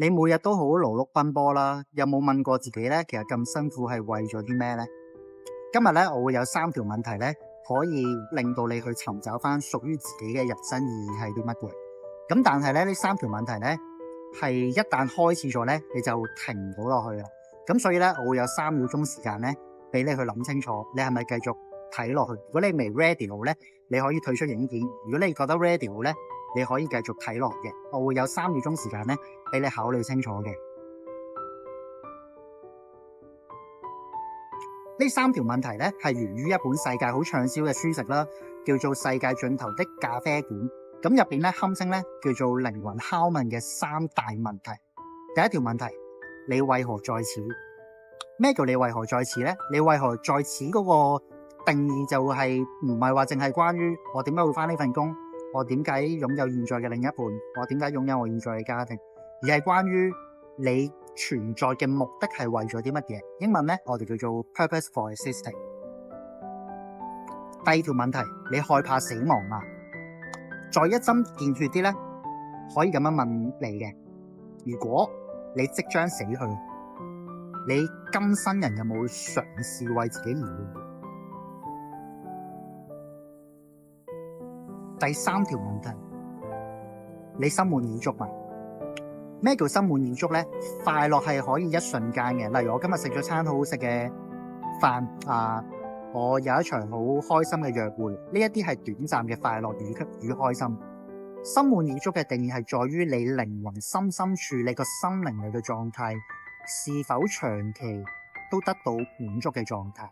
你每日都好勞碌奔波啦，有冇問過自己咧？其實咁辛苦係為咗啲咩咧？今日咧，我會有3條問題咧，可以令到你去尋找翻屬於自己嘅人生意義係啲乜嘢。咁但係咧，呢3條問題咧，係一旦開始咗咧，你就停唔到落去啦。咁所以咧，我會有3秒鐘時間咧，俾你去諗清楚，你係咪繼續睇落去？如果你未 ready 好咧，你可以退出影片；如果你覺得 ready 好咧，你可以繼續睇落嘅。我會有3秒鐘時間咧，俾你考慮清楚嘅。呢3條問題咧，係源於一本世界好暢銷嘅書籍啦，叫做《世界盡頭的咖啡館》。咁入邊咧，堪稱咧叫做靈魂拷問嘅3大問題。第一條問題，你為何在此？咩叫你為何在此咧？你為何在此嗰個定義就係唔係話淨係關於我點解會返呢份工，我點解擁有現在嘅另一半，我點解擁有我現在嘅家庭，而係關於你存在嘅目的係為咗啲乜嘢？英文咧，我哋叫做 purpose for existing。第二條問題，你害怕死亡嗎？再一針見血啲咧，可以咁樣問你嘅：如果你即將死去，你今生人有冇嘗試為自己而活？第3條問題，你心滿意足嗎？咩叫心滿意足咧？快樂係可以一瞬間嘅，例如我今日食咗餐好好食嘅飯我有一場好開心嘅約會，呢一啲係短暫嘅快樂與開心。心滿意足嘅定義係在於你靈魂深處，你個心靈裏嘅狀態是否長期都得到滿足嘅狀態。